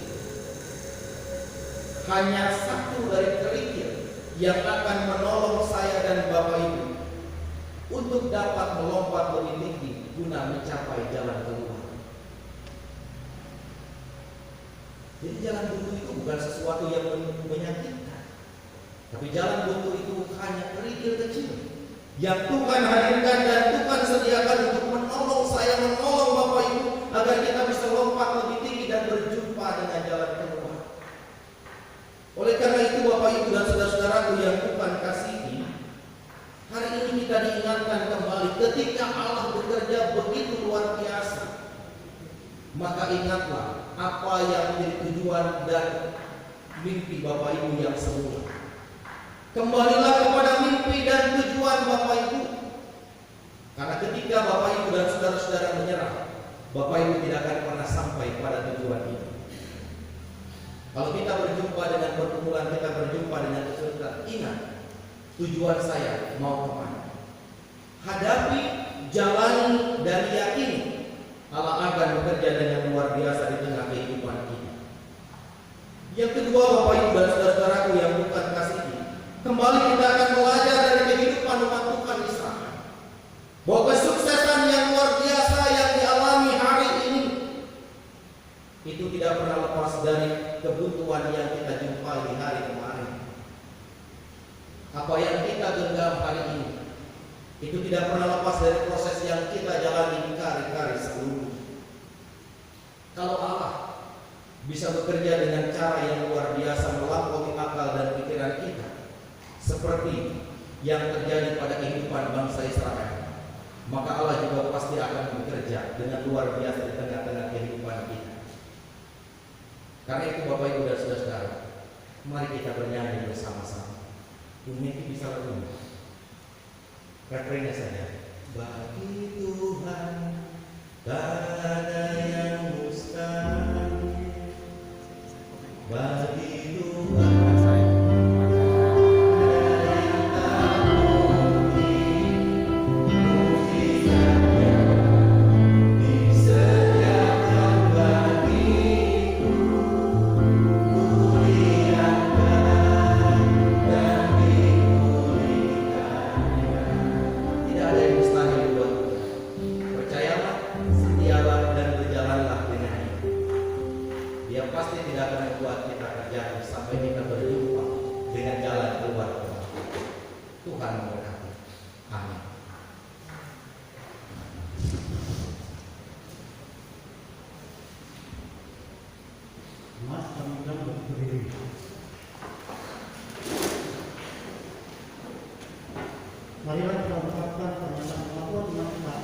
hanya satu dari kerikil yang akan menolong saya dan Bapak Ibu untuk dapat melompat lebih tinggi guna mencapai jalan keluar. Jadi jalan buntu itu bukan sesuatu yang menyakitkan, tapi jalan buntu itu hanya kerikil kecil yang Tuhan hadirkan dan Tuhan sediakan untuk menolong saya, menolong Bapak Ibu agar kita bisa lompat lebih tinggi dan berjumpa dengan jalan keluar. Oleh karena itu Bapak Ibu dan saudara-saudaraku yang ketika Allah bekerja begitu luar biasa, maka ingatlah apa yang menjadi tujuan dan mimpi Bapak Ibu yang semula. Kembalilah kepada mimpi dan tujuan Bapak Ibu. Karena ketika Bapak Ibu dan saudara-saudara menyerah, Bapak Ibu tidak akan pernah sampai pada tujuan itu. Kalau kita berjumpa dengan pergumulan, kita berjumpa dengan kesulitan, ingat tujuan saya mau kemana. Hadapi, jalani, dan yakini Allah akan bekerja dengan luar biasa di tengah kehidupan kita. Yang kedua, Bapak Ibu dan saudara-saudaraku yang bukan kasih ini, kembali kita akan belajar dari kehidupan umat Tuhan Israel bahwa kesuksesan yang luar biasa yang dialami hari ini itu tidak pernah lepas dari kebuntuan yang kita jumpai di hari kemarin. Apa yang kita genggam hari ini itu tidak pernah lepas dari proses yang kita jalani di hari-hari sebelumnya. Kalau Allah bisa bekerja dengan cara yang luar biasa melampaui akal dan pikiran kita, seperti yang terjadi pada kehidupan bangsa Israel, maka Allah juga pasti akan bekerja dengan luar biasa di tengah-tengah kehidupan kita. Karena itu Bapak Ibu dan saudara-saudara, mari kita bernyanyi bersama-sama. Mungkin bisa lagu refrennya saja. Bagi Tuhan tak ada yang mustahil, bagi Tuhan marilah kita mengucapkan pernyataan pengakuan iman kita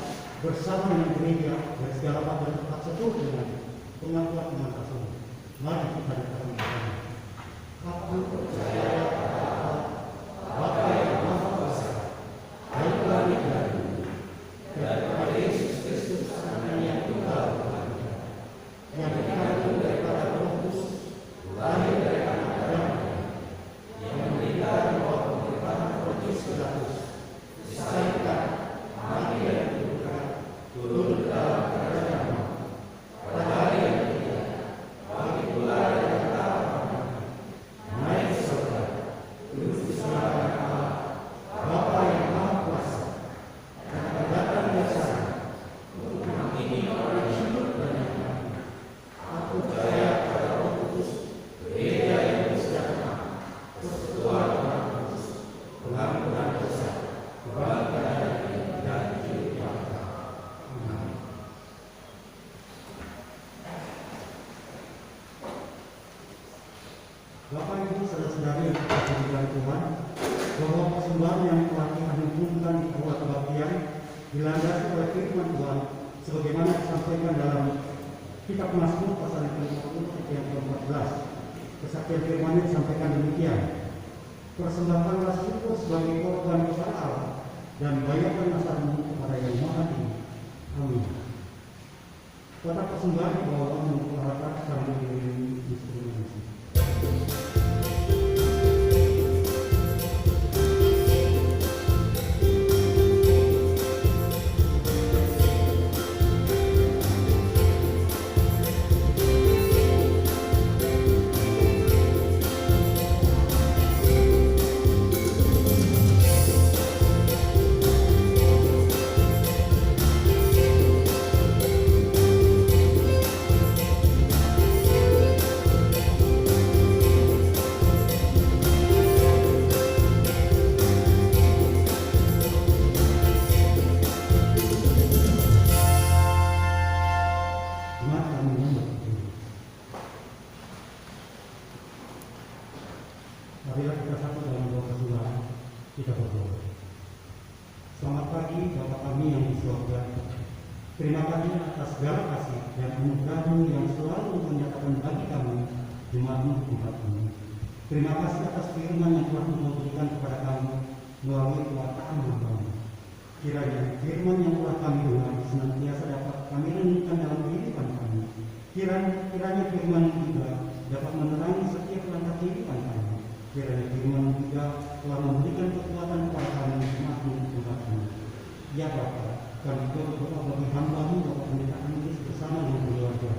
bersama dengan gereja dan segala bagian tempat setuju dengan pengakuan iman tersebut. Mari kita nyatakan bersama. Aku percaya kepada Bapa yang Maha Kuasa, baik dari dan kepada Yesus Kristus Anak yang tunggal Tuhan kita, yang dikandung daripada Roh Kudus, lahir dari anak Adam, yang menderita di bawah pemerintahan Pontius Pilatus, disalibkan, mati dan dikuburkan, turun ke dalam kerajaan Allah. Pada hari yang ketiga, bangkit pula dari antara orang mati, naik ke surga, duduk di sebelah kanan Allah, Bapa yang Maha Kuasa, dan akan datang bersama untuk menghakimi orang yang hidup dan yang mati. Aku percaya pada Roh Kudus, gereja yang bersama, persekutuan orang kudus, pengampunan dosa, kebangkitan dan hidup yang kekal. Amin. Bapak Ibu saudara-saudari yang dikasihi Tuhan, bahwa persembahan yang telah kita hubungkan di awal kebaktian dilandasi oleh firman Tuhan sebagaimana disampaikan dalam Kitab Mazmur pasal yang ke-50 ayat ke-14. Kesaksian firman disampaikan demikian: persembahkanlah syukur sebagai korban kepada Allah dan bayarkan nasamu kepada Yang Maha Tinggi. Amin. Kotak persembahan dibawakan untuk peralatan sambil diiringi instrumen musik. Marilah kita satu dalam doa persembahan, kita berdoa. Selamat pagi Bapa kami yang di surga. Terima kasih atas segala kasih dan anugerah-Mu yang selalu menyatakan bagi kami Jumat-Mu di tempat ini. Terima kasih atas firman yang telah Engkau berikan kepada kami melalui pewartaan hamba-Mu. Kiranya firman yang telah kami dengar senantiasa dapat kami renungkan dalam kehidupan kami. Kiranya firman juga dapat menerangi setiap langkah kehidupan kami. Kiranya firman juga telah memberikan kekuatan kepada kami Jumat-Mu di tempat ini. Ya Bapa, kami berdoa bagi hamba-Mu Bapak Pendeta Andries bersama dengan keluarga.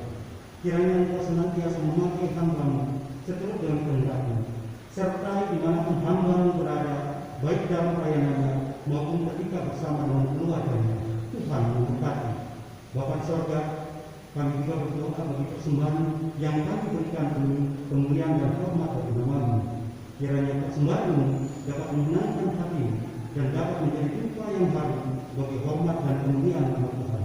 Kiranya Engkau senantiasa memakai hamba-Mu seturut dalam kehendak-Mu, serta dimanapun hamba-Mu berada, baik dalam pelayanannya maupun ketika bersama dengan keluarganya. Tuhan memberkati. Bapa di surga, kami juga berdoa bagi persembahan yang kami berikan kemuliaan dan hormat bagi nama-Mu. Kiranya persembahan-Mu dapat menyenangkan hati-Mu dan dapat menjadi dupa yang baru bagi hormat dan kemuliaan nama Tuhan.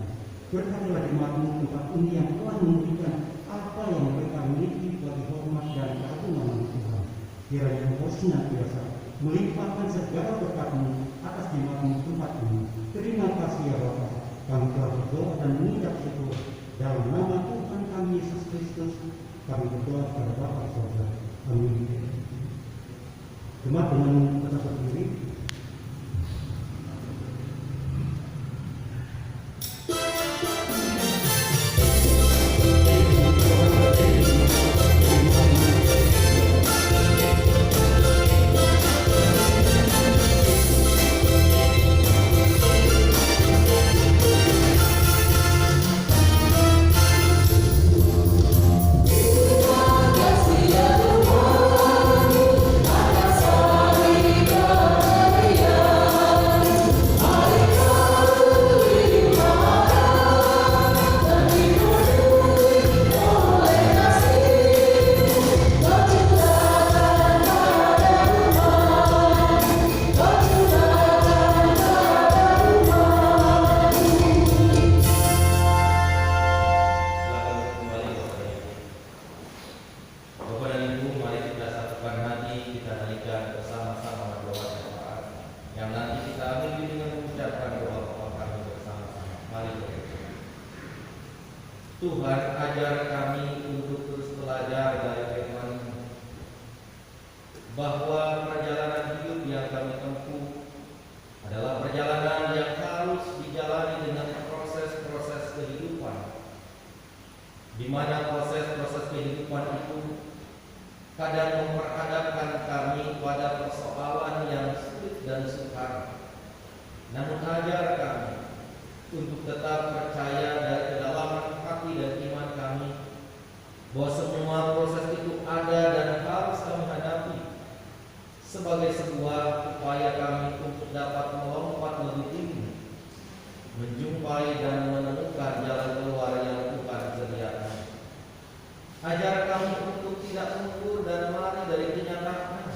Berkatilah jemaat-Mu tempat ini yang telah memberikan apa yang mereka miliki bagi hormat dan keagungan nama Tuhan. Kiranya Engkau senantiasa melimpahkan segala berkat-Mu atas jemaat-Mu tempat ini. Terima kasih ya Bapa. Kami telah berdoa dan mengucap syukur dalam nama Tuhan kami Yesus Kristus. Kami berdoa kepada Bapa di surga. Amin. Jemaat dengan tetap berdiri. Tuhan, ajar kami untuk terus belajar dari firman-Mu, bahwa perjalanan hidup yang kami tempuh adalah perjalanan yang harus dijalani dengan proses-proses kehidupan, di mana proses-proses kehidupan itu kadang memperhadapkan kami pada persoalan yang sulit dan sukar. Namun ajar kami untuk tetap percaya dari kedalaman hati dan iman kami bahwa semua proses itu ada dan harus kami hadapi sebagai sebuah upaya kami untuk dapat melompat lebih tinggi, menjumpai dan menemukan jalan keluar yang Tuhan sediakan. Ajar kami untuk tidak mundur dan lari dari kenyataan,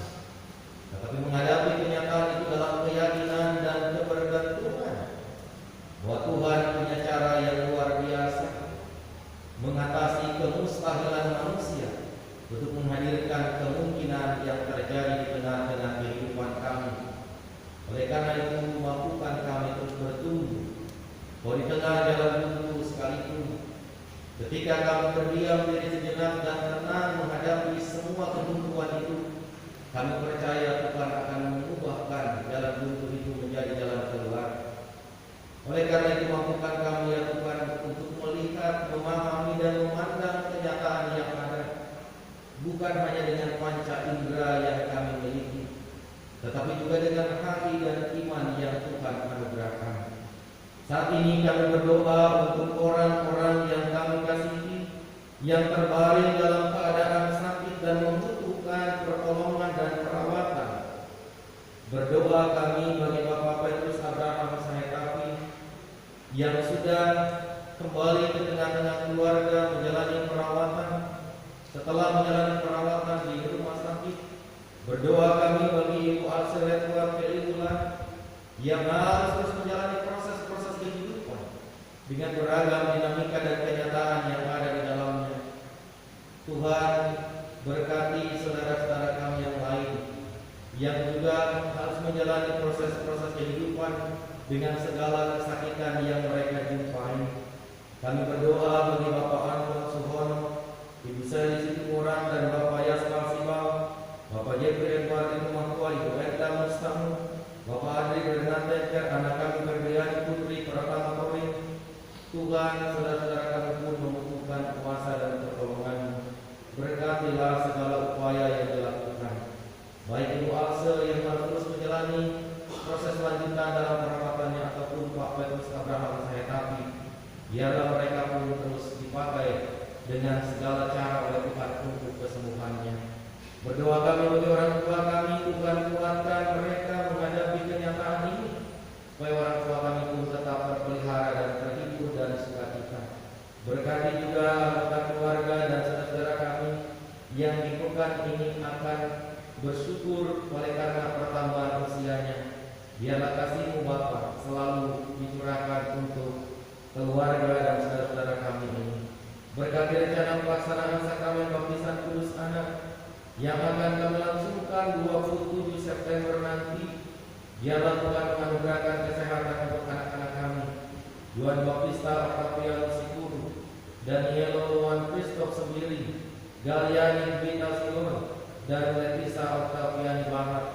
tetapi menghadapi kenyataan itu dalam keyakinan dan kebergantungan bahwa Tuhan punya cara yang luar biasa mengatasi kemustahilan manusia untuk menghadirkan kemungkinan yang terjadi di tengah-tengah kehidupan kami. Oleh karena itu, mampukan kami terus bertumbuh, bahwa di tengah jalan buntu sekalipun, ketika kami berdiam diri sejenak dan tenang menghadapi semua kebuntuan itu, kami percaya Tuhan akan mengubahkan jalan buntu itu menjadi jalan keluar. Oleh karena itu, mampukan kami ya Tuhan untuk melihat, memahami dan memandang kenyataan yang ada, bukan hanya dengan panca indera yang kami miliki, tetapi juga dengan hati dan iman yang Tuhan anugerahkan. Saat ini kami berdoa untuk orang-orang yang kami kasihi, yang terbaring dalam keadaan sakit dan membutuhkan pertolongan dan perawatan. Berdoa kami bagi Bapak Petrus Abraham Sahetapi yang sudah kembali ke tengah-tengah keluarga menjalani perawatan. Setelah menjalani perawatan di rumah sakit, berdoa kami bagi Ibu Alseretwa Pelitula yang harus terus menjalani proses-proses kehidupan dengan beragam dinamika dan kenyataan yang ada di dalamnya. Tuhan, berkati saudara-saudara kami yang lain yang juga harus menjalani proses-proses kehidupan dengan segala kesakitan yang mereka jumpai. Kami berdoa bagi Bapak Anton Suhono, Ibu Sally Situmorang, dan Bapak Yaspar Sibal, Bapak Jeffrey Edward Rumahtua, Ibu Erda Mustamu, Bapak Adri Bernanteker, anak kami Febriani Putri Pratama Toring. Tuhan, saudara-saudara kami pun membutuhkan kuasa dan pertolongan-Mu. Berkatilah segala upaya yang dilakukan, baik Ibu Alse yang harus terus menjalani proses lanjutan dalam perawatannya ataupun Pak Petrus Abraham Sahetapi. Biarlah mereka pun terus dipakai dengan segala cara oleh Tuhan untuk kesembuhannya. Berdoa kami bagi orang tua kami, Tuhan kuatkan mereka menghadapi kenyataan ini, supaya orang tua kami pun tetap terpelihara dan terhibur dan sukacita. Berkati juga anggota keluarga dan saudara kami yang di pekan ini akan bersyukur oleh karena pertambahan usianya. Biarlah kasih-Mu Bapa selalu dicurahkan untuk keluarga dan saudara-saudara kami ini. Berkati rencana pelaksanaan sakramen baptisan kudus anak yang akan kami langsungkan 27 September nanti. Biarlah Tuhan menganugerahkan kesehatan untuk anak-anak kami, Yuan Baptista Octavianus Sikuru, Daniel Luan Christoph Sembiring, Galiani Vita Silon, dan Letisa Octaviani Bahat.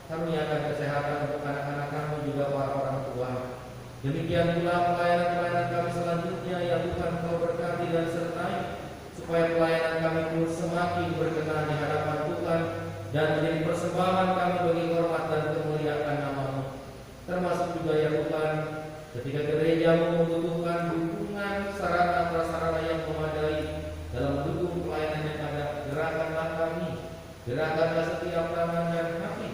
Kami akan kesehatan untuk anak-anak kami juga para orang tua. Demikian pula pelayanan-pelayanan kami selanjutnya yang Tuhan Kau berkati dan sertai, supaya pelayanan kami pun semakin berkenan di hadapan Tuhan dan menjadi persembahan kami bagi hormat dan kemuliaan nama-Mu. Termasuk juga ya Tuhan, ketika gereja-Mu membutuhkan dukungan sarana-prasarana yang memadai dalam mendukung pelayanan yang ada, gerakanlah kami, gerakanlah setiap tangan dan kaki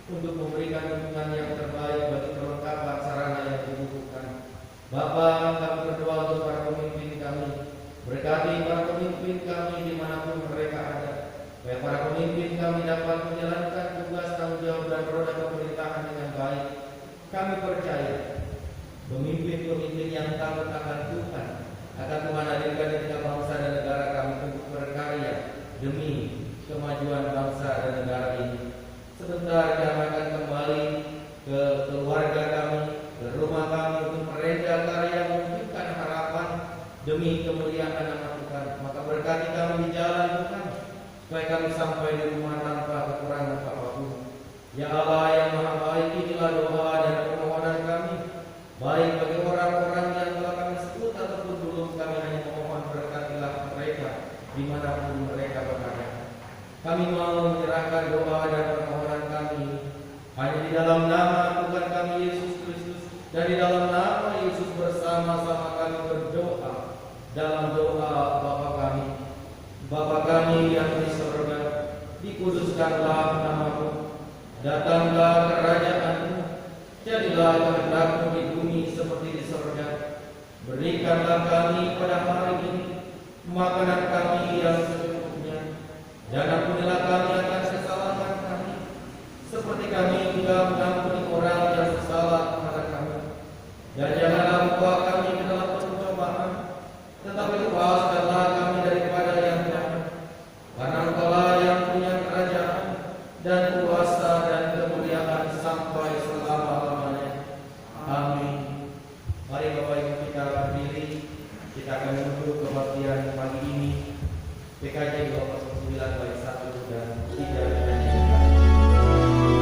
untuk memberikan dukungan yang terbaik bagi perlengkapan sarana yang dibutuhkan. Bapa, kami berdoa untuk para pemimpin kami. Berkati para pemimpin kami dimanapun mereka ada, supaya para pemimpin kami dapat menjalankan tugas tanggung jawab dan roda pemerintahan dengan baik. Kami percaya pemimpin-pemimpin yang takut akan Tuhan akan Tuhan hadirkan di tengah bangsa dan negara kami untuk berkarya demi kemajuan bangsa dan negara ini. Sebentar kami akan kembali ke keluarga kami, ke rumah kami untuk mereda karya mewujudkan harapan demi kemuliaan nama Tuhan. Maka berkati kami di jalan Tuhan, supaya kami sampai di rumah tanpa kekurangan apapun. Ya Allah yang Maha Baik, inilah doa dan permohonan kami, baik bagi orang-orang yang telah kami sebut ataupun belum. Kami hanya memohon berkatilah mereka dimanapun mereka berada. Kami mau menyerahkan doa dan permohonan kami hanya di dalam nama Tuhan kami Yesus Kristus, dan di dalam nama Yesus bersama-sama kami berdoa dalam doa Bapa kami. Bapa kami yang di surga, dikuduskanlah nama-Mu, datanglah kerajaan-Mu, jadilah kehendak-Mu di bumi seperti di surga. Berikanlah kami pada hari ini makanan kami yang secukupnya, dan ampunilah kami akan kesalahan kami, seperti kami juga mengampuni orang yang bersalah kepada kami. Dan janganlah membawa kami ke dalam pencobaan, tetapi lepaskanlah kami daripada yang jahat. Karena Engkau-lah yang punya kerajaan dan kuasa dan kemuliaan sampai selama-lamanya. Amin. Mari Bapak Ibu kita berdiri, kita akan menuju kebaktian pagi ini. PKJ 209 bait 1 dan 3. Love you.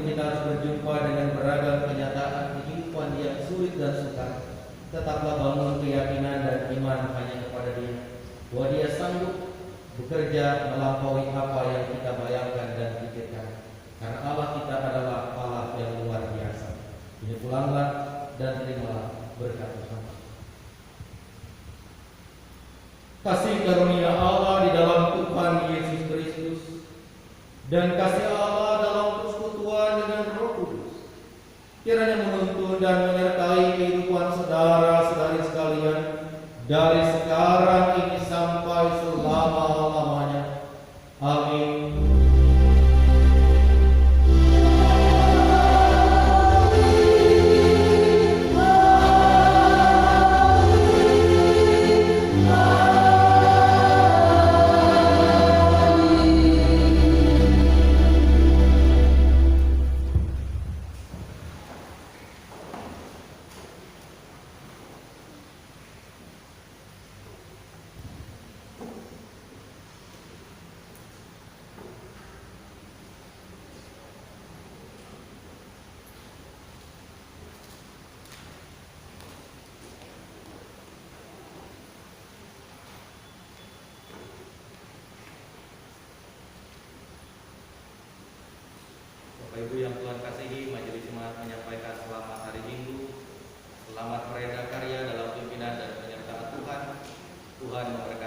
Meskipun kita harus berjumpa dengan beragam kenyataan kehidupan yang sulit dan sukar, tetaplah bangun keyakinan dan iman hanya kepada Dia, bahwa Dia sanggup bekerja melampaui apa yang kita bayangkan dan pikirkan. Karena Allah kita adalah Allah yang luar biasa. Ini pulanglah dan terimalah berkat Tuhan. Kasih karunia Allah di dalam Tuhan Yesus Kristus dan kasih Allah dalam persekutuan dengan Roh Kudus kiranya menuntun dan menyertai kehidupan saudara-saudari sekalian dari sekarang ini sampai selama-lamanya. Amin. Bapak Ibu yang Tuhan kasihi, Majelis Jemaat menyampaikan selamat hari Minggu, selamat mereda karya dalam pimpinan dan penyertaan Tuhan. Tuhan memberkati